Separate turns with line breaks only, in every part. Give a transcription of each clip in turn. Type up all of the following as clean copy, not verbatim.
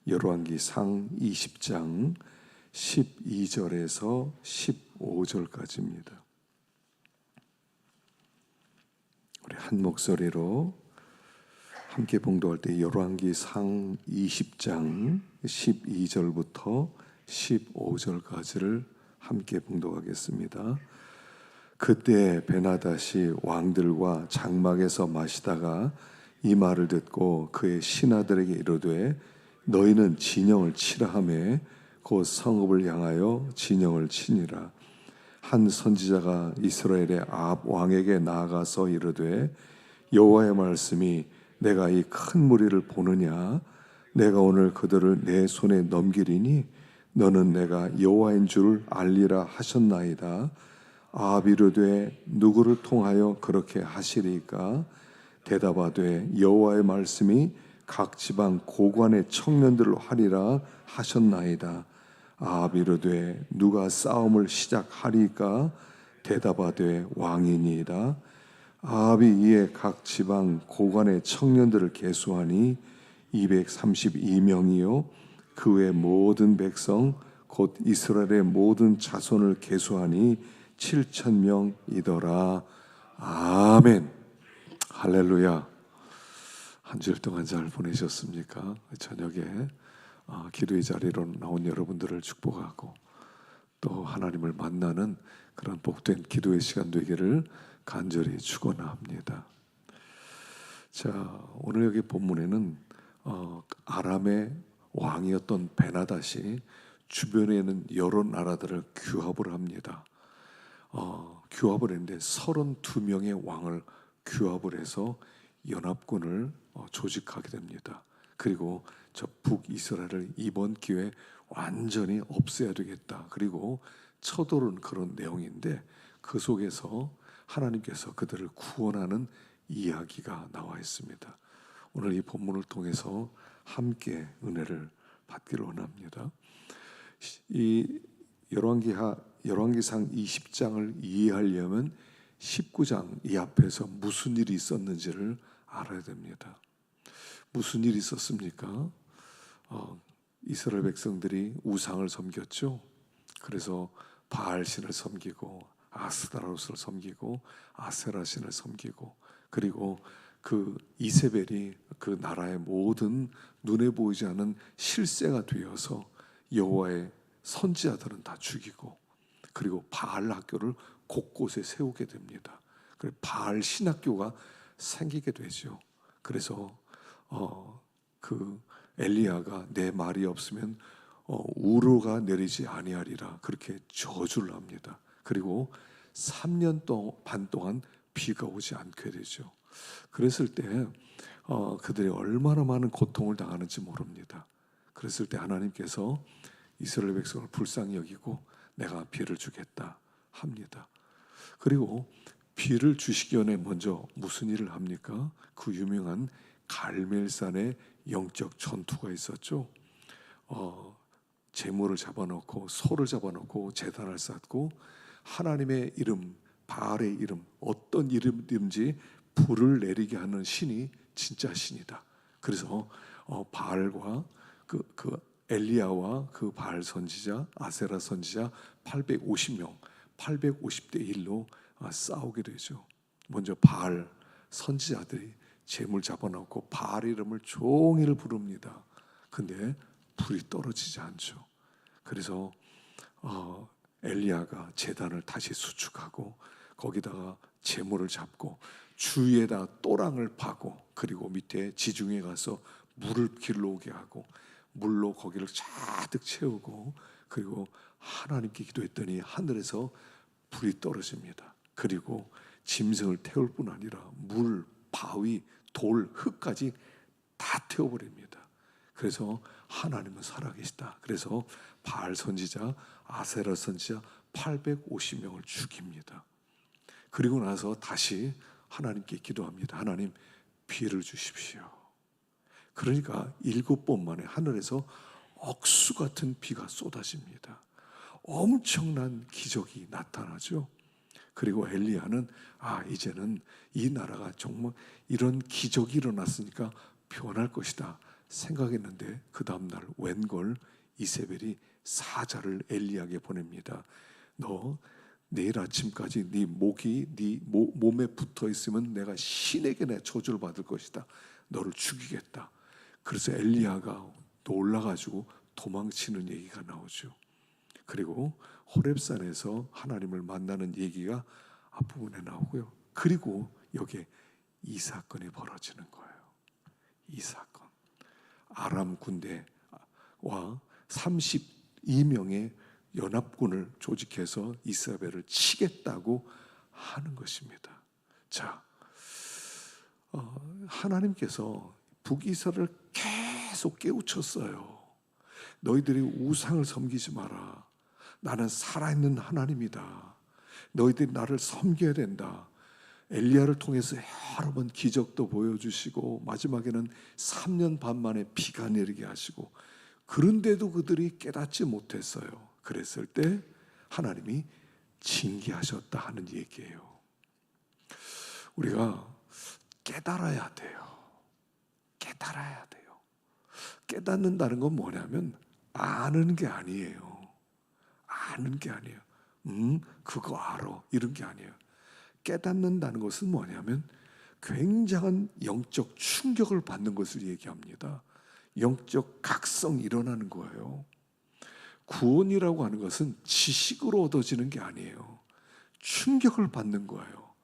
열왕기상 20장 12절에서 15절까지입니다. 우리 한 목소리로 함께 봉독할 때 열왕기상 20장 12절부터 15절까지를 함께 봉독하겠습니다. 그때 베나닷이 왕들과 장막에서 마시다가 이 말을 듣고 그의 신하들에게 이르되 너희는 진영을 치라 하매 곧 성읍을 향하여 진영을 치니라. 한 선지자가 이스라엘의 아합 왕에게 나아가서 이르되 여호와의 말씀이 내가 이 큰 무리를 보느냐 내가 오늘 그들을 내 손에 넘기리니 너는 내가 여호와인 줄 알리라 하셨나이다. 아합이 이르되 누구를 통하여 그렇게 하시리까? 대답하되 여호와의 말씀이 각 지방 고관의 청년들로 하리라 하셨나이다. 아합이 이르되 누가 싸움을 시작하리까? 대답하되 왕이니이다. 아합이 이에 각 지방 고관의 청년들을 계수하니 232명이요 그 외 모든 백성 곧 이스라엘의 모든 자손을 계수하니 7,000명이더라. 아멘. 할렐루야. 한 주일 동안 잘 보내셨습니까? 저녁에 기도의 자리로 나온 여러분들을 축복하고 또 하나님을 만나는 그런 복된 기도의 시간 되기를 간절히 축원합니다. 자, 오늘 여기 본문에는 아람의 왕이었던 베나닷이 주변에 있는 여러 나라들을 규합을 합니다. 규합을 했는데 32명의 왕을 규합을 해서 연합군을 조직하게 됩니다. 그리고 저 북이스라엘을 이번 기회에 완전히 없애야 되겠다. 그리고 쳐도는 그런 내용인데 그 속에서 하나님께서 그들을 구원하는 이야기가 나와 있습니다. 오늘 이 본문을 통해서 함께 은혜를 받기를 원합니다. 이 열왕기상 20장을 이해하려면 19장 이 앞에서 무슨 일이 있었는지를 알아야 됩니다. 무슨 일이 있었습니까? 이스라엘 백성들이 우상을 섬겼죠. 그래서 바알 신을 섬기고 아스타로스를 섬기고 아세라 신을 섬기고 그리고 그 이세벨이 그 나라의 모든 눈에 보이지 않는 실세가 되어서 여호와의 선지자들은 다 죽이고 그리고 바알 학교를 곳곳에 세우게 됩니다. 그래서 바알 신학교가 생기게 되죠. 그래서 그 엘리야가 내 말이 없으면 우로가 내리지 아니하리라 그렇게 저주를 합니다. 그리고 3년 반 동안 비가 오지 않게 되죠. 그랬을 때 그들이 얼마나 많은 고통을 당하는지 모릅니다. 그랬을 때 하나님께서 이스라엘 백성을 불쌍히 여기고 내가 비를 주겠다 합니다. 그리고 비를 주시기 전에 먼저 무슨 일을 합니까? 그 유명한 갈멜산의 영적 전투가 있었죠. 제물을 잡아놓고 소를 잡아놓고 제단을 쌓고 하나님의 이름, 바알의 이름, 어떤 이름인지 불을 내리게 하는 신이 진짜 신이다. 그래서 바알과 그 엘리야와 그 바알 선지자, 아세라 선지자 850명, 850대 1로 싸우게 되죠. 먼저 바알 선지자들이 제물 잡아놓고 바알 이름을 종일 부릅니다. 근데 불이 떨어지지 않죠. 그래서 엘리야가 제단을 다시 수축하고 거기다가 제물을 잡고 주위에다 또랑을 파고 그리고 밑에 지중해 가서 물을 길러오게 하고 물로 거기를 가득 채우고 그리고 하나님께 기도했더니 하늘에서 불이 떨어집니다. 그리고 짐승을 태울 뿐 아니라 물, 바위, 돌, 흙까지 다 태워버립니다. 그래서 하나님은 살아계시다. 그래서 바알 선지자, 아세라 선지자 850명을 죽입니다. 그리고 나서 다시 하나님께 기도합니다. 하나님 비를 주십시오. 그러니까 7번 만에 하늘에서 억수 같은 비가 쏟아집니다. 엄청난 기적이 나타나죠. 그리고 엘리야는 이제는 이 나라가 정말 이런 기적이 일어났으니까 변할 것이다. 생각했는데 그 다음날 웬걸 이세벨이 사자를 엘리야에게 보냅니다. 너 내일 아침까지 네 목이 네 몸에 붙어 있으면 내가 신에게 내 저주를 받을 것이다. 너를 죽이겠다. 그래서 엘리야가 놀라가지고 도망치는 얘기가 나오죠. 그리고 호렙산에서 하나님을 만나는 얘기가 앞부분에 나오고요. 그리고 여기에 이 사건이 벌어지는 거예요. 이 사건. 아람 군대와 32명의 연합군을 조직해서 이스라엘을 치겠다고 하는 것입니다. 자, 하나님께서 북이스라엘을 계속 깨우쳤어요. 너희들이 우상을 섬기지 마라. 나는 살아있는 하나님이다. 너희들이 나를 섬겨야 된다. 엘리야를 통해서 여러 번 기적도 보여주시고 마지막에는 3년 반 만에 비가 내리게 하시고, 그런데도 그들이 깨닫지 못했어요. 그랬을 때 하나님이 징계하셨다 하는 얘기예요. 우리가 깨달아야 돼요. 깨달아야 돼요. 깨닫는다는 건 뭐냐면 아는 게 아니에요. 아는 게 아니에요. 그거 알아. 이런 게 아니에요. 깨닫는다는 것은 뭐냐면 굉장한 영적 충격을 받는 것을 얘기합니다. 영적 각성이 일어나는 거예요. 구원이라고 하는 것은 지식으로 얻어지는 게 아니에요. 충격을 받는 거예요.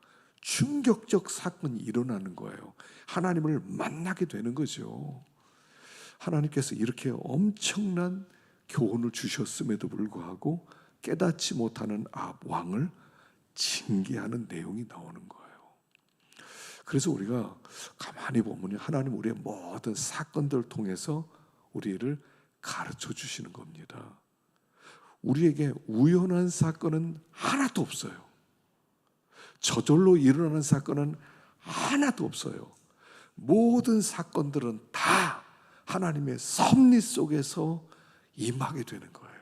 충격적 사건이 일어나는 거예요. 하나님을 만나게 되는 거죠. 하나님께서 이렇게 엄청난 교훈을 주셨음에도 불구하고 깨닫지 못하는 왕을 징계하는 내용이 나오는 거예요. 그래서 우리가 가만히 보면 하나님 우리의 모든 사건들을 통해서 우리를 가르쳐 주시는 겁니다. 우리에게 우연한 사건은 하나도 없어요. 저절로 일어나는 사건은 하나도 없어요. 모든 사건들은 다 하나님의 섭리 속에서 임하게 되는 거예요.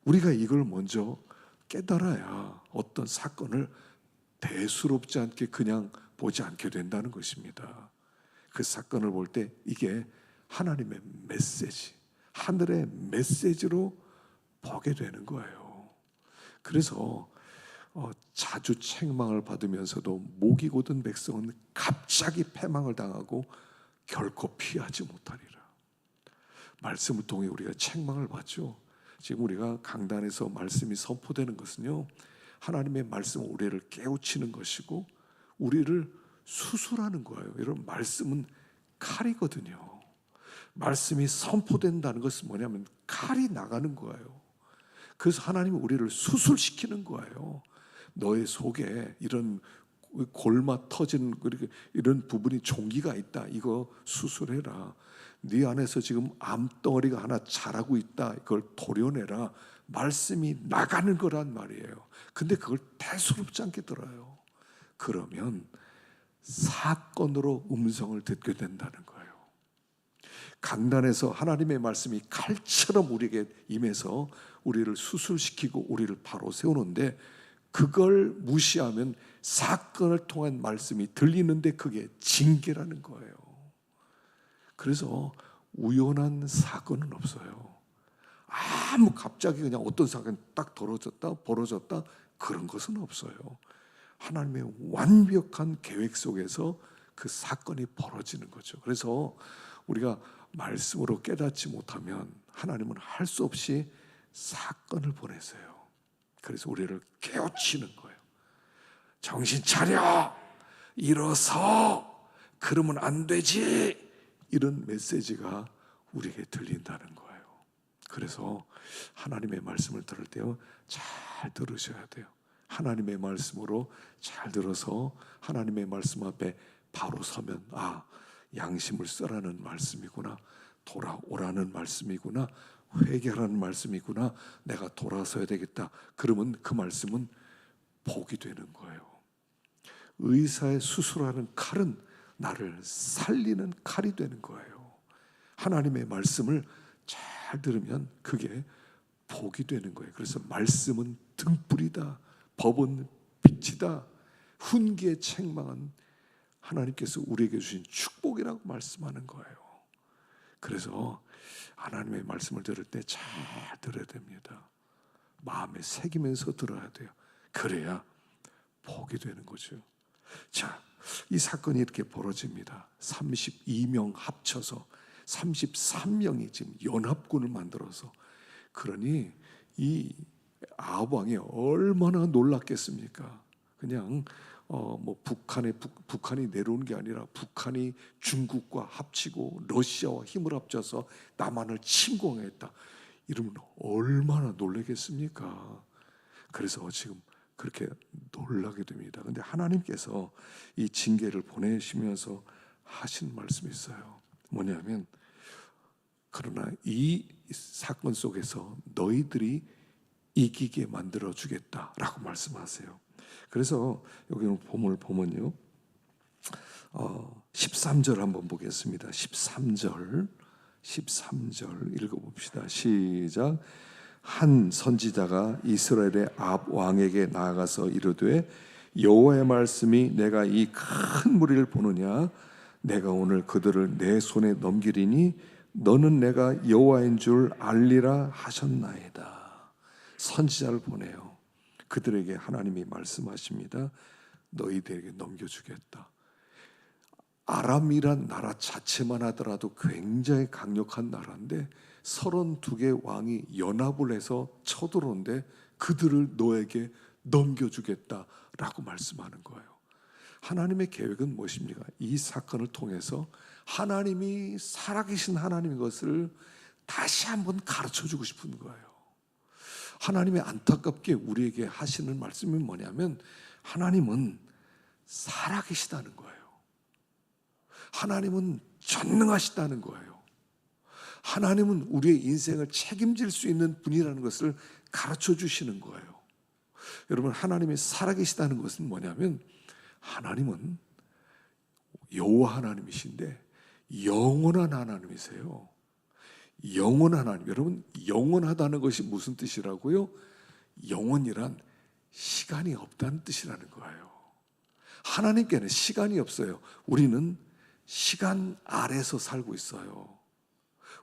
우리가 이걸 먼저 깨달아야 어떤 사건을 대수롭지 않게 그냥 보지 않게 된다는 것입니다. 그 사건을 볼 때 이게 하나님의 메시지, 하늘의 메시지로 보게 되는 거예요. 그래서 자주 책망을 받으면서도 목이 곧은 백성은 갑자기 패망을 당하고 결코 피하지 못하리라. 말씀을 통해 우리가 책망을 받죠. 지금 우리가 강단에서 말씀이 선포되는 것은요, 하나님의 말씀은 우리를 깨우치는 것이고 우리를 수술하는 거예요. 여러분, 말씀은 칼이거든요. 말씀이 선포된다는 것은 뭐냐면 칼이 나가는 거예요. 그래서 하나님은 우리를 수술시키는 거예요. 너의 속에 이런 골마 터진 이런 부분이 종기가 있다. 이거 수술해라. 네 안에서 지금 암덩어리가 하나 자라고 있다. 이걸 도려내라. 말씀이 나가는 거란 말이에요. 근데 그걸 대수롭지 않게 들어요. 그러면 사건으로 음성을 듣게 된다는 거예요. 강단에서 하나님의 말씀이 칼처럼 우리에게 임해서 우리를 수술시키고 우리를 바로 세우는데, 그걸 무시하면 사건을 통한 말씀이 들리는데 그게 징계라는 거예요. 그래서 우연한 사건은 없어요. 아무 갑자기 그냥 어떤 사건이 딱 벌어졌다 그런 것은 없어요. 하나님의 완벽한 계획 속에서 그 사건이 벌어지는 거죠. 그래서 우리가 말씀으로 깨닫지 못하면 하나님은 할 수 없이 사건을 보내세요. 그래서 우리를 깨우치는 거예요. 정신 차려! 일어서! 그러면 안 되지! 이런 메시지가 우리에게 들린다는 거예요. 그래서 하나님의 말씀을 들을 때요, 잘 들으셔야 돼요. 하나님의 말씀으로 잘 들어서 하나님의 말씀 앞에 바로 서면, 양심을 써라는 말씀이구나, 돌아오라는 말씀이구나, 회개하라는 말씀이구나, 내가 돌아서야 되겠다. 그러면 그 말씀은 복이 되는 거예요. 의사의 수술하는 칼은 나를 살리는 칼이 되는 거예요. 하나님의 말씀을 잘 들으면 그게 복이 되는 거예요. 그래서 말씀은 등불이다, 법은 빛이다, 훈계의 책망은 하나님께서 우리에게 주신 축복이라고 말씀하는 거예요. 그래서 하나님의 말씀을 들을 때 잘 들어야 됩니다. 마음에 새기면서 들어야 돼요. 그래야 복이 되는 거죠. 자, 이 사건이 이렇게 벌어집니다. 32명 합쳐서 33명이 지금 연합군을 만들어서, 그러니 이 아합 왕이 얼마나 놀랐겠습니까? 그냥 뭐 북한이 내려오는 게 아니라 북한이 중국과 합치고 러시아와 힘을 합쳐서 남한을 침공했다, 이러면 얼마나 놀라겠습니까? 그래서 지금 그렇게 놀라게 됩니다. 그런데 하나님께서 이 징계를 보내시면서 하신 말씀이 있어요. 뭐냐면, 그러나 이 사건 속에서 너희들이 이기게 만들어 주겠다라고 말씀하세요. 그래서 여기 본문을 보면요, 13절 한번 보겠습니다. 13절 읽어봅시다. 시작. 한 선지자가 이스라엘의 아합 왕에게 나아가서 이르되 여호와의 말씀이 내가 이 큰 무리를 보느냐, 내가 오늘 그들을 내 손에 넘기리니 너는 내가 여호와인 줄 알리라 하셨나이다. 선지자를 보내요. 그들에게 하나님이 말씀하십니다. 너희들에게 넘겨주겠다. 아람이란 나라 자체만 하더라도 굉장히 강력한 나라인데 32개 왕이 연합을 해서 쳐들어오는데 그들을 너에게 넘겨주겠다라고 말씀하는 거예요. 하나님의 계획은 무엇입니까? 이 사건을 통해서 하나님이 살아계신 하나님인 것을 다시 한번 가르쳐주고 싶은 거예요. 하나님이 안타깝게 우리에게 하시는 말씀이 뭐냐면, 하나님은 살아계시다는 거예요. 하나님은 전능하시다는 거예요. 하나님은 우리의 인생을 책임질 수 있는 분이라는 것을 가르쳐 주시는 거예요. 여러분, 하나님이 살아계시다는 것은 뭐냐면, 하나님은 여호와 하나님이신데 영원한 하나님이세요. 영원한 하나님. 여러분, 영원하다는 것이 무슨 뜻이라고요? 영원이란 시간이 없다는 뜻이라는 거예요. 하나님께는 시간이 없어요. 우리는 시간 아래서 살고 있어요.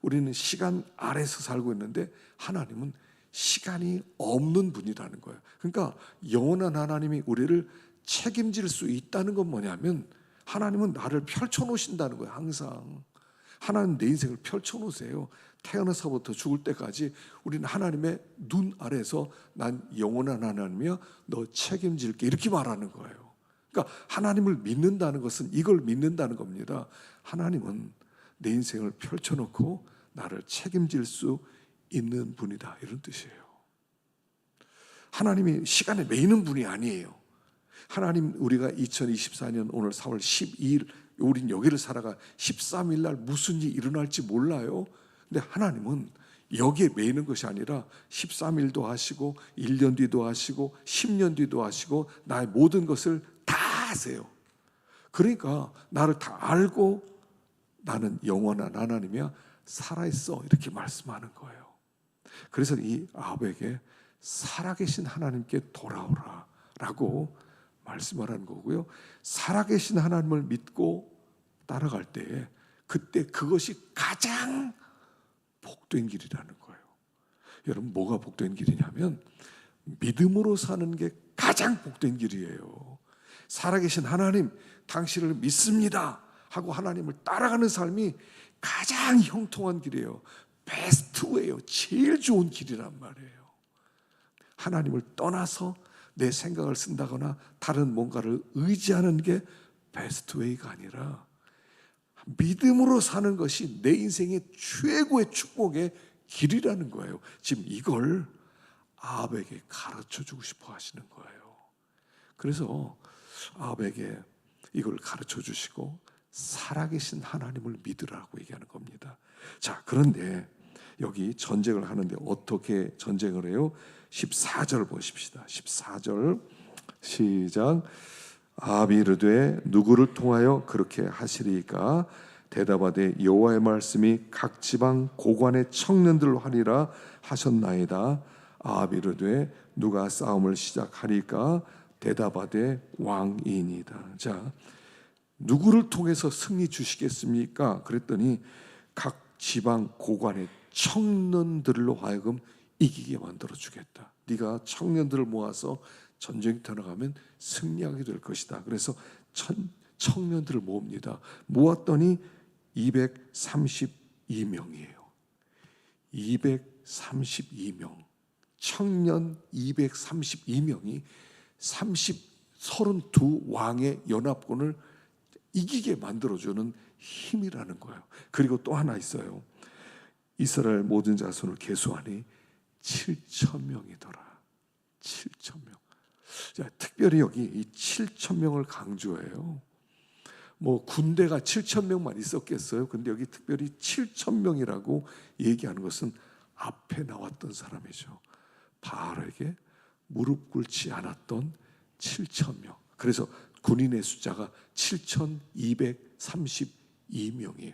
우리는 시간 아래서 살고 있는데 하나님은 시간이 없는 분이라는 거예요. 그러니까 영원한 하나님이 우리를 책임질 수 있다는 건 뭐냐면, 하나님은 나를 펼쳐놓으신다는 거예요. 항상 하나님 내 인생을 펼쳐놓으세요. 태어나서부터 죽을 때까지 우리는 하나님의 눈 아래서 난 영원한 하나님이야, 너 책임질게, 이렇게 말하는 거예요. 그러니까 하나님을 믿는다는 것은 이걸 믿는다는 겁니다. 하나님은 내 인생을 펼쳐놓고 나를 책임질 수 있는 분이다, 이런 뜻이에요. 하나님이 시간에 매이는 분이 아니에요. 하나님, 우리가 2024년 오늘 4월 12일 우린 여기를 살아가 13일 날 무슨 일이 일어날지 몰라요. 근데 하나님은 여기에 매이는 것이 아니라 13일도 하시고 1년 뒤도 하시고 10년 뒤도 하시고 나의 모든 것을 다 하세요. 그러니까 나를 다 알고 나는 영원한 하나님이야, 살아있어, 이렇게 말씀하는 거예요. 그래서 이 아합에게 살아계신 하나님께 돌아오라 라고 말씀하라는 거고요. 살아계신 하나님을 믿고 따라갈 때에 그때 그것이 가장 복된 길이라는 거예요. 여러분, 뭐가 복된 길이냐면 믿음으로 사는 게 가장 복된 길이에요. 살아계신 하나님, 당신을 믿습니다 하고 하나님을 따라가는 삶이 가장 형통한 길이에요. 베스트 웨이요. 제일 좋은 길이란 말이에요. 하나님을 떠나서 내 생각을 쓴다거나 다른 뭔가를 의지하는 게 베스트 웨이가 아니라 믿음으로 사는 것이 내 인생의 최고의 축복의 길이라는 거예요. 지금 이걸 아합에게 가르쳐주고 싶어 하시는 거예요. 그래서 아합에게 이걸 가르쳐주시고 살아계신 하나님을 믿으라고 얘기하는 겁니다. 자, 그런데 여기 전쟁을 하는데 어떻게 전쟁을 해요? 14절 보십시다. 14절 시작. 아합이 이르되 누구를 통하여 그렇게 하시리까? 대답하되 여호와의 말씀이 각 지방 고관의 청년들로 하리라 하셨나이다. 아합이 이르되 누가 싸움을 시작하리까? 대답하되 왕이니이다. 자, 누구를 통해서 승리 주시겠습니까? 그랬더니 각 지방 고관의 청년들로 하여금 이기게 만들어 주겠다. 네가 청년들을 모아서 전쟁터 나가면 승리하게 될 것이다. 그래서 청년들을 모읍니다. 모았더니 232명이에요. 232명. 청년 232명이 32 왕의 연합군을 이기게 만들어주는 힘이라는 거예요. 그리고 또 하나 있어요. 이스라엘 모든 자손을 계수하니 7,000명이더라. 7,000명. 자, 특별히 여기 이 7,000명을 강조해요. 뭐 군대가 7,000명만 있었겠어요? 근데 여기 특별히 7,000명이라고 얘기하는 것은 앞에 나왔던 사람이죠. 바알에게 무릎 꿇지 않았던 7,000명. 그래서 군인의 숫자가 7,232명이에요.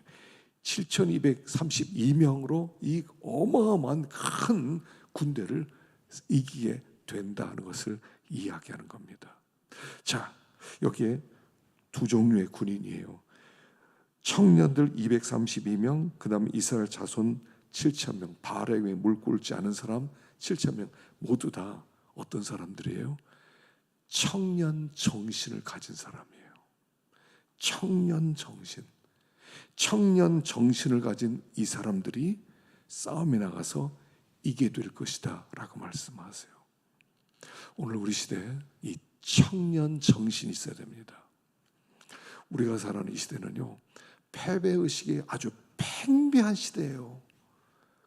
7,232명으로 이 어마어마한 큰 군대를 이기게 된다는 것을 이야기하는 겁니다. 자, 여기에 두 종류의 군인이에요. 청년들 232명, 그 다음에 이스라엘 자손 7,000명, 바알에게 무릎 꿇지 않은 사람 7,000명, 모두 다 어떤 사람들이에요? 청년 정신을 가진 사람이에요. 청년 정신. 청년 정신을 가진 이 사람들이 싸움에 나가서 이기게 될 것이다 라고 말씀하세요. 오늘 우리 시대에 이 청년 정신이 있어야 됩니다. 우리가 살아가는 이 시대는요, 패배의식이 아주 팽배한 시대예요.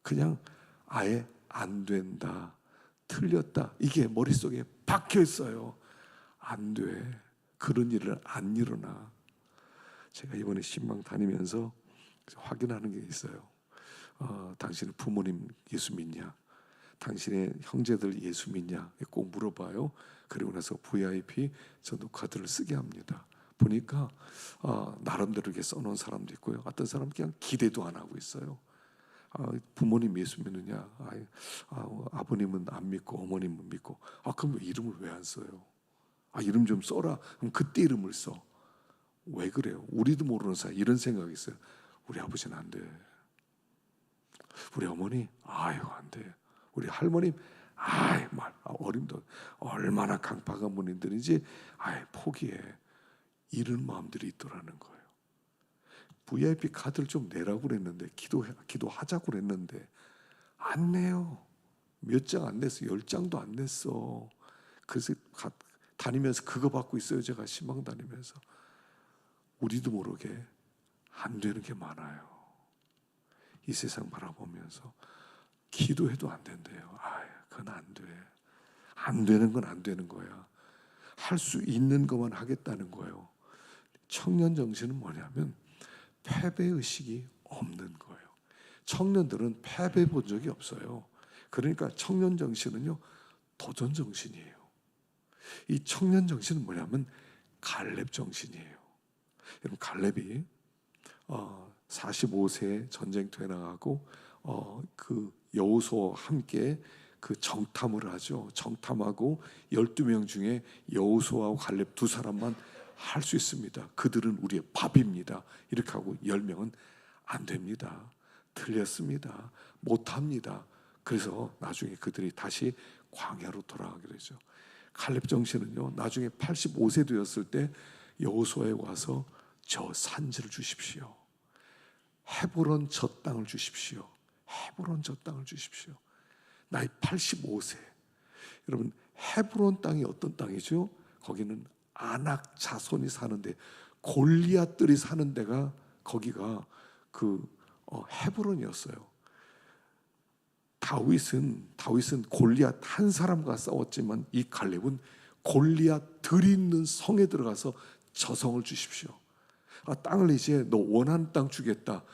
그냥 아예 안 된다, 틀렸다, 이게 머릿속에 박혀 있어요. 안 돼, 그런 일은 안 일어나. 제가 이번에 신방 다니면서 확인하는 게 있어요. 당신의 부모님 예수 믿냐? 당신의 형제들 예수 믿냐? 꼭 물어봐요. 그리고 나서 VIP 전도 카드를 쓰게 합니다. 보니까 나름대로 이렇게 써놓은 사람도 있고요. 어떤 사람은 그냥 기대도 안 하고 있어요. 부모님 예수 믿느냐? 아버님은 안 믿고 어머님은 믿고. 그럼 왜 이름을 왜 안 써요? 이름 좀 써라. 그럼 그때 이름을 써. 왜 그래요? 우리도 모르는 사이 이런 생각이 있어요. 우리 아버지는 안 돼. 우리 어머니 안 돼. 우리 할머님 어림도 얼마나 강팍한 분들인지 포기해. 이런 마음들이 있더라는 거예요. VIP 카드를 좀 내라고 그랬는데 기도하자고 그랬는데 안 내요. 몇 장 안 냈어. 10장도 안 냈어. 그래서 다니면서 그거 받고 있어요. 제가 신방 다니면서. 우리도 모르게 안 되는 게 많아요. 이 세상 바라보면서 기도해도 안 된대요. 그건 안 돼. 안 되는 건 안 되는 거야. 할 수 있는 것만 하겠다는 거예요. 청년 정신은 뭐냐면 패배의식이 없는 거예요. 청년들은 패배 본 적이 없어요. 그러니까 청년 정신은요, 도전 정신이에요. 이 청년 정신은 뭐냐면 갈렙 정신이에요. 여러분, 갈렙이 45세에 전쟁터에 나가고 그 여호수아와 함께 그 정탐을 하죠. 정탐하고 12명 중에 여호수아와 갈렙 두 사람만 할 수 있습니다. 그들은 우리의 밥입니다. 이렇게 하고 10명은 안 됩니다. 틀렸습니다. 못합니다. 그래서 나중에 그들이 다시 광야로 돌아가게 되죠. 갈렙 정신은요, 나중에 85세 되었을 때 여호수아에 와서 저 산지를 주십시오. 헤브론 저 땅을 주십시오. 헤브론 저 땅을 주십시오. 나이 85세. 여러분, 헤브론 땅이 어떤 땅이죠? 거기는 아낙 자손이 사는데, 골리앗들이 사는 데가 거기가 헤브론이었어요. 다윗은 골리앗 한 사람과 싸웠지만 이 갈렙은 골리앗들이 있는 성에 들어가서 저성을 주십시오. 땅을 이제 너 원하는 땅 주겠다.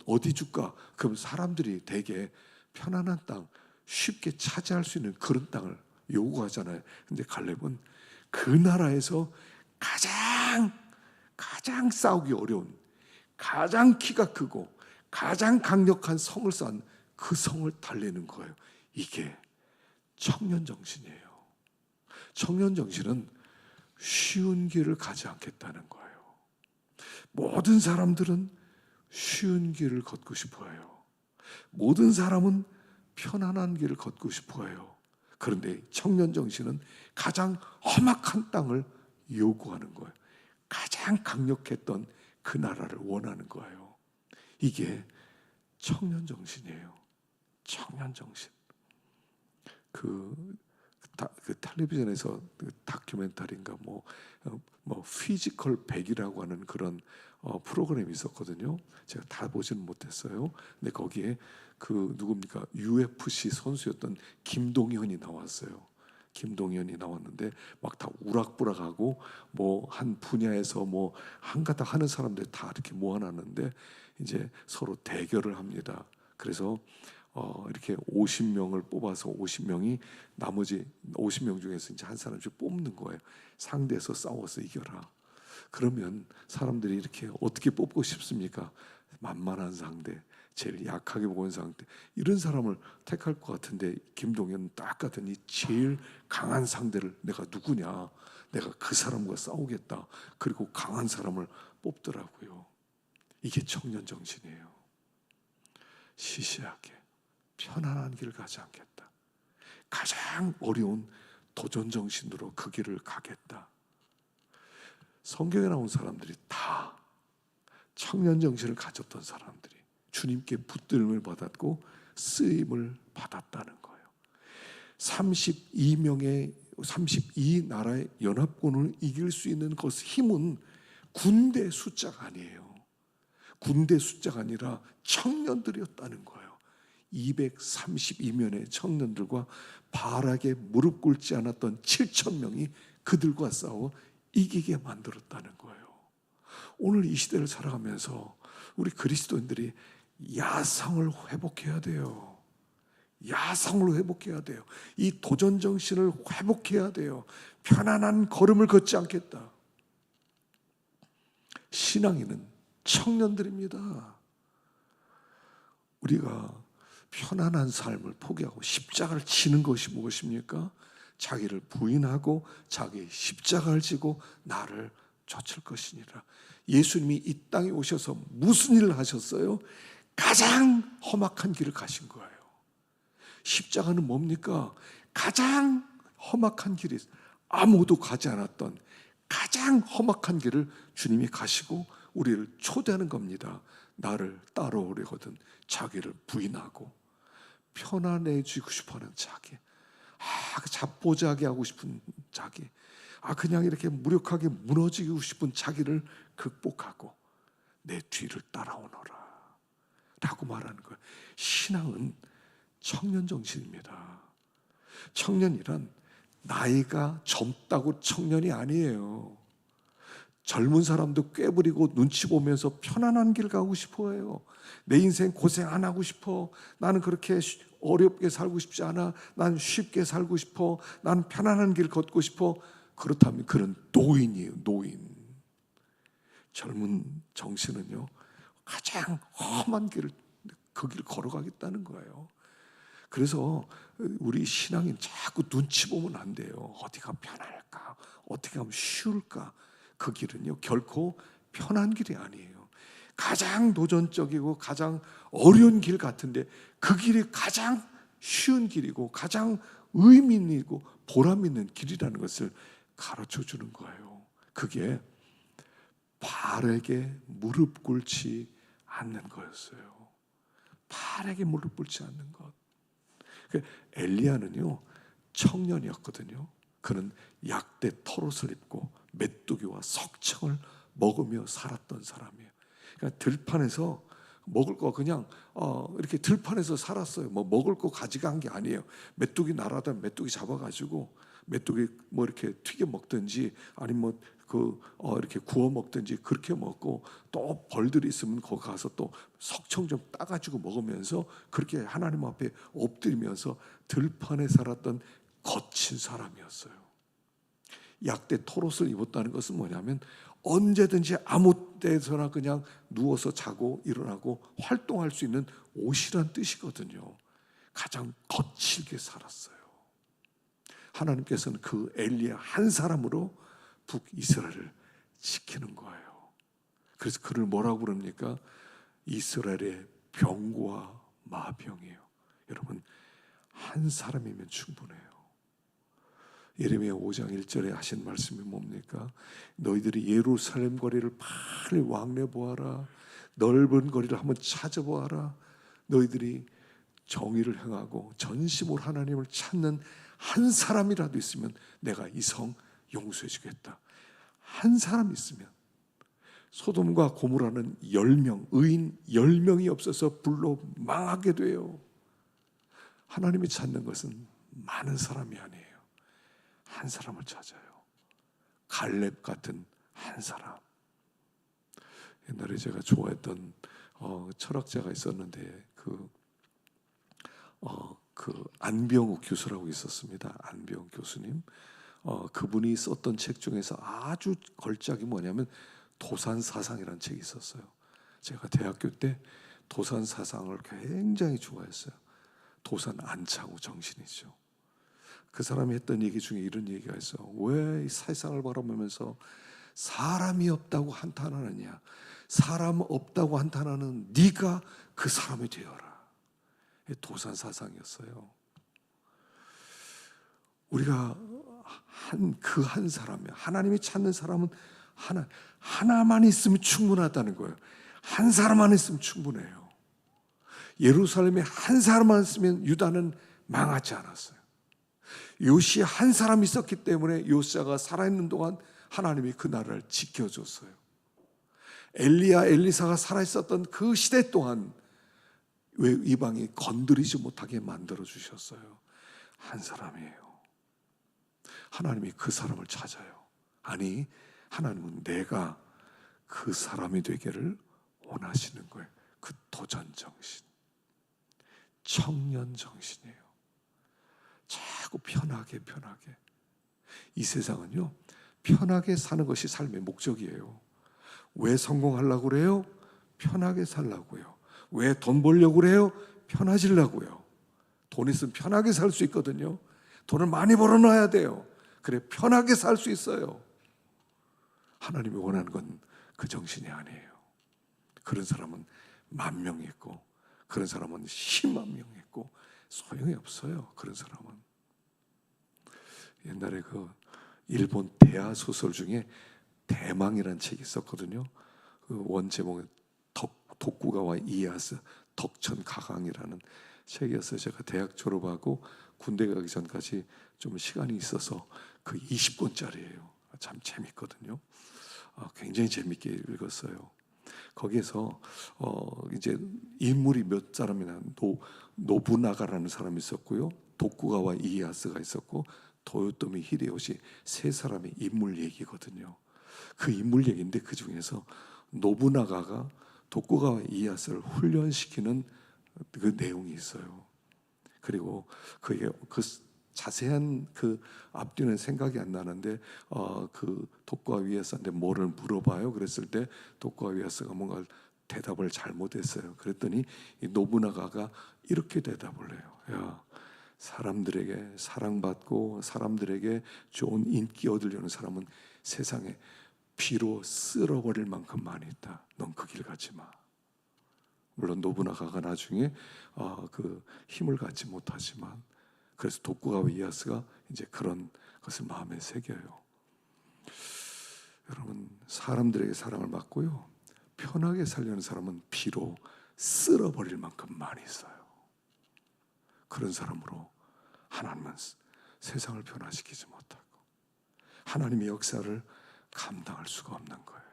어디 줄까? 그럼 사람들이 되게 편안한 땅, 쉽게 차지할 수 있는 그런 땅을 요구하잖아요. 근데 갈렙은 그 나라에서 가장 싸우기 어려운, 가장 키가 크고 가장 강력한 성을 쌓은 그 성을 달래는 거예요. 이게 청년 정신이에요. 청년 정신은 쉬운 길을 가지 않겠다는 거예요. 모든 사람들은 쉬운 길을 걷고 싶어해요. 모든 사람은 편안한 길을 걷고 싶어해요. 그런데 청년 정신은 가장 험악한 땅을 요구하는 거예요. 가장 강력했던 그 나라를 원하는 거예요. 이게 청년 정신이에요. 청년 정신. 그 텔레비전에서 그 다큐멘터리인가 뭐 피지컬 100이라고 하는 그런 프로그램이 있었거든요. 제가 다 보지는 못했어요. 근데 거기에 그 누굽니까? UFC 선수였던 김동현이 나왔어요. 김동현이 나왔는데 막 다 우락부락하고 뭐 한 분야에서 뭐 한가닥 하는 사람들 다 이렇게 모아놨는데 이제 서로 대결을 합니다. 그래서 이렇게 50명을 뽑아서 50명이 나머지 50명 중에서 이제 한 사람씩 뽑는 거예요. 상대에서 싸워서 이겨라. 그러면 사람들이 이렇게 어떻게 뽑고 싶습니까? 만만한 상대, 제일 약하게 보이는 상대, 이런 사람을 택할 것 같은데 김동현은 딱 같더니 제일 강한 상대를 내가 누구냐, 내가 그 사람과 싸우겠다. 그리고 강한 사람을 뽑더라고요. 이게 청년 정신이에요. 시시하게 편안한 길을 가지 않겠다. 가장 어려운 도전 정신으로 그 길을 가겠다. 성경에 나온 사람들이 다 청년 정신을 가졌던 사람들이 주님께 붙들림을 받았고 쓰임을 받았다는 거예요. 32나라의 연합군을 이길 수 있는 그 힘은 군대 숫자가 아니에요. 군대 숫자가 아니라 청년들이었다는 거예요. 232명의 청년들과 바락에 무릎 꿇지 않았던 7,000명이 그들과 싸워 이기게 만들었다는 거예요. 오늘 이 시대를 살아가면서 우리 그리스도인들이 야성을 회복해야 돼요. 야성을 회복해야 돼요. 이 도전 정신을 회복해야 돼요. 편안한 걸음을 걷지 않겠다. 신앙인은 청년들입니다. 우리가 편안한 삶을 포기하고 십자가를 지는 것이 무엇입니까? 자기를 부인하고 자기의 십자가를 지고 나를 좇을 것이니라. 예수님이 이 땅에 오셔서 무슨 일을 하셨어요? 가장 험악한 길을 가신 거예요. 십자가는 뭡니까? 가장 험악한 길이 아무도 가지 않았던 가장 험악한 길을 주님이 가시고 우리를 초대하는 겁니다. 나를 따라오려거든 자기를 부인하고 편안해지고 싶어하는 자기, 자포자기 하고 싶은 자기, 그냥 이렇게 무력하게 무너지고 싶은 자기를 극복하고 내 뒤를 따라오너라 라고 말하는 거예요. 신앙은 청년 정신입니다. 청년이란 나이가 젊다고 청년이 아니에요. 젊은 사람도 꾀부리고 눈치 보면서 편안한 길 가고 싶어해요. 내 인생 고생 안 하고 싶어. 나는 그렇게 어렵게 살고 싶지 않아. 난 쉽게 살고 싶어. 난 편안한 길 걷고 싶어. 그렇다면 그는 노인이에요. 노인. 젊은 정신은요, 가장 험한 길을 그 길을 걸어가겠다는 거예요. 그래서 우리 신앙인 자꾸 눈치 보면 안 돼요. 어디가 편할까? 어떻게 하면 쉬울까? 그 길은요 결코 편한 길이 아니에요. 가장 도전적이고 가장 어려운 길 같은데 그 길이 가장 쉬운 길이고 가장 의미 있고 보람 있는 길이라는 것을 가르쳐 주는 거예요. 그게 발에게 무릎 꿇지 않는 거였어요. 발에게 무릎 꿇지 않는 것. 엘리야는요 청년이었거든요. 그는 약대 털옷을 입고 메뚜기와 석청을 먹으며 살았던 사람이에요. 그러니까 들판에서 먹을 거 그냥 이렇게 들판에서 살았어요. 뭐 먹을 거 가져간 게 아니에요. 메뚜기 날아다 메뚜기 잡아가지고 메뚜기 뭐 이렇게 튀겨 먹든지 아니면 이렇게 구워 먹든지 그렇게 먹고 또 벌들이 있으면 거기 가서 또 석청 좀 따가지고 먹으면서 그렇게 하나님 앞에 엎드리면서 들판에 살았던 거친 사람이었어요. 약대 털옷을 입었다는 것은 뭐냐면 언제든지 아무 때서나 그냥 누워서 자고 일어나고 활동할 수 있는 옷이란 뜻이거든요. 가장 거칠게 살았어요. 하나님께서는 그 엘리야 한 사람으로 북이스라엘을 지키는 거예요. 그래서 그를 뭐라고 부릅니까? 이스라엘의 병과 마병이에요. 여러분, 한 사람이면 충분해요. 예레미야 5장 1절에 하신 말씀이 뭡니까? 너희들이 예루살렘 거리를 빨리 왕래 보아라. 넓은 거리를 한번 찾아보아라. 너희들이 정의를 행하고 전심으로 하나님을 찾는 한 사람이라도 있으면 내가 이 성 용서해 주겠다. 한 사람 있으면. 소돔과 고모라는 10명, 의인 10명이 없어서 불로 망하게 돼요. 하나님이 찾는 것은 많은 사람이 아니에요. 한 사람을 찾아요. 갈렙 같은 한 사람. 옛날에 제가 좋아했던 철학자가 있었는데 그 안병욱 교수라고 있었습니다. 안병욱 교수님. 그분이 썼던 책 중에서 아주 걸작이 뭐냐면 도산사상이라는 책이 있었어요. 제가 대학교 때 도산사상을 굉장히 좋아했어요. 도산 안창호 정신이죠. 그 사람이 했던 얘기 중에 이런 얘기가 있어요. 왜 이 세상을 바라보면서 사람이 없다고 한탄하느냐? 사람 없다고 한탄하는 네가 그 사람이 되어라. 도산사상이었어요. 우리가 그 한 사람이야. 하나님이 찾는 사람은 하나만 있으면 충분하다는 거예요. 한 사람만 있으면 충분해요. 예루살렘에 한 사람만 있으면 유다는 망하지 않았어요. 요시에 한 사람 있었기 때문에 요시아가 살아있는 동안 하나님이 그 나라를 지켜줬어요. 엘리야, 엘리사가 살아있었던 그 시대 동안 왜 이방이 건드리지 못하게 만들어 주셨어요? 한 사람이에요. 하나님이 그 사람을 찾아요. 아니, 하나님은 내가 그 사람이 되기를 원하시는 거예요. 그 도전 정신, 청년 정신이에요. 자꾸 편하게. 이 세상은요, 편하게 사는 것이 삶의 목적이에요. 왜 성공하려고 그래요? 편하게 살라고요. 왜 돈 벌려고 그래요? 편해지려고요. 돈 있으면 편하게 살 수 있거든요. 돈을 많이 벌어놔야 돼요. 그래 편하게 살 수 있어요. 하나님이 원하는 건 그 정신이 아니에요. 그런 사람은 10,000명 있고 그런 사람은 100,000명 있고 소용이 없어요. 그런 사람은. 옛날에 그 일본 대하 소설 중에 대망이라는 책이 있었거든요. 그 원 제목은 도쿠가와 이에야스 덕천가강이라는 책이었어요. 제가 대학 졸업하고 군대 가기 전까지 좀 시간이 있어서 그 20권짜리예요. 참 재밌거든요. 굉장히 재밌게 읽었어요. 거기에서 이제 인물이 몇 사람이나 노부나가라는 사람이 있었고요, 도쿠가와 이에야스가 있었고 도요토미 히데요시 세 사람의 인물 얘기거든요. 그 인물 얘기인데 그 중에서 노부나가가 도쿠가와 이에야스를 훈련시키는 그 내용이 있어요. 그리고 그 자세한 그 앞뒤는 생각이 안 나는데 그 도쿠가와 이에야스한테 뭐를 물어봐요. 그랬을 때 도쿠가와 이에야스가 뭔가 대답을 잘못했어요. 그랬더니 이 노부나가가 이렇게 대답을 해요. 야, 사람들에게 사랑받고 사람들에게 좋은 인기 얻으려는 사람은 세상에 피로 쓸어버릴 만큼 많이 있다. 넌 그 길 가지 마. 물론 노부나가가 나중에 그 힘을 갖지 못하지만, 그래서 도쿠가와 이에야스가 이제 그런 것을 마음에 새겨요. 여러분, 사람들에게 사랑을 받고요, 편하게 살려는 사람은 피로 쓸어버릴 만큼 많이 있어요. 그런 사람으로 하나님은 세상을 변화시키지 못하고 하나님의 역사를 감당할 수가 없는 거예요.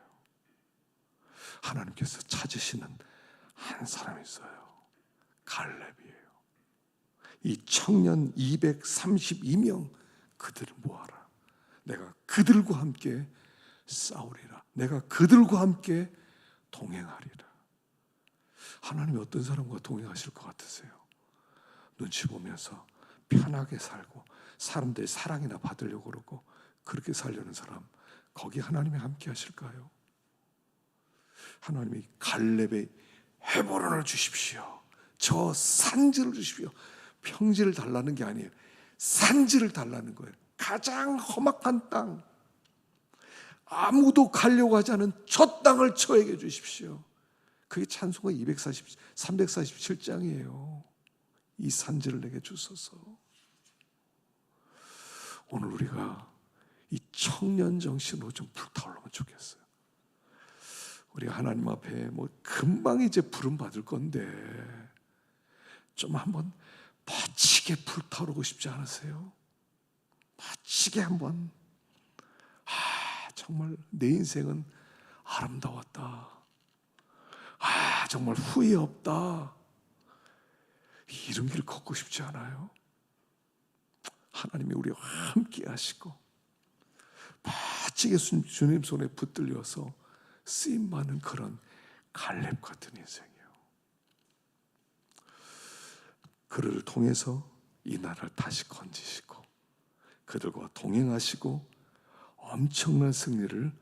하나님께서 찾으시는 한 사람이 있어요. 갈렙이에요. 이 청년 232명 그들을 모아라. 내가 그들과 함께 싸우리라. 내가 그들과 함께 동행하리라. 하나님이 어떤 사람과 동행하실 것 같으세요? 눈치 보면서 편하게 살고 사람들의 사랑이나 받으려고 그러고 그렇게 살려는 사람, 거기 하나님이 함께 하실까요? 하나님이 갈렙의 헤브론을 주십시오. 저 산지를 주십시오. 평지를 달라는 게 아니에요. 산지를 달라는 거예요. 가장 험악한 땅, 아무도 가려고 하지 않은 저 땅을 저에게 주십시오. 그게 찬송가 347장이에요. 이 산지를 내게 주소서. 오늘 우리가 이 청년 정신으로 좀 불타오르면 좋겠어요. 우리가 하나님 앞에 뭐 금방 이제 부름 받을 건데 좀 한번 멋지게 불타오르고 싶지 않으세요? 멋지게 한번 정말 내 인생은 아름다웠다. 정말 후회 없다. 이런 길 걷고 싶지 않아요? 하나님이 우리와 함께 하시고 멋지게 주님 손에 붙들려서 쓰임받는 그런 갈렙 같은 인생이에요. 그를 통해서 이 나라를 다시 건지시고 그들과 동행하시고 엄청난 승리를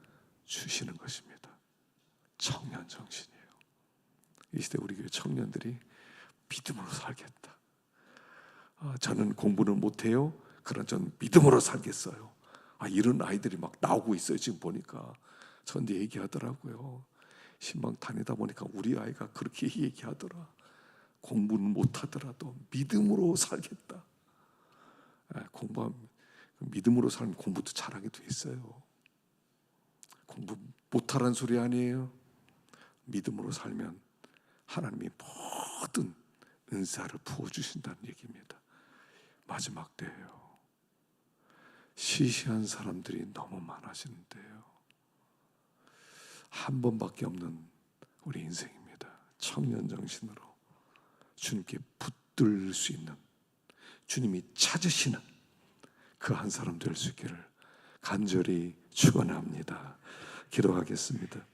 주시는 것입니다. 청년 정신이에요. 이 시대 우리 교회 청년들이 믿음으로 살겠다. 저는 공부는 못해요. 그러나 저는 믿음으로 살겠어요. 이런 아이들이 막 나오고 있어요. 지금 보니까 저한테 얘기하더라고요. 신방 다니다 보니까 우리 아이가 그렇게 얘기하더라. 공부는 못하더라도 믿음으로 살겠다. 공부하면 믿음으로 살면 공부도 잘하게 돼 있어요. 공부 못하라는 소리 아니에요. 믿음으로 살면 하나님이 모든 은사를 부어주신다는 얘기입니다. 마지막 때예요. 시시한 사람들이 너무 많아지는데요. 한 번밖에 없는 우리 인생입니다. 청년 정신으로 주님께 붙들 수 있는, 주님이 찾으시는 그 한 사람 될 수 있기를 간절히 축원합니다. 기도하겠습니다.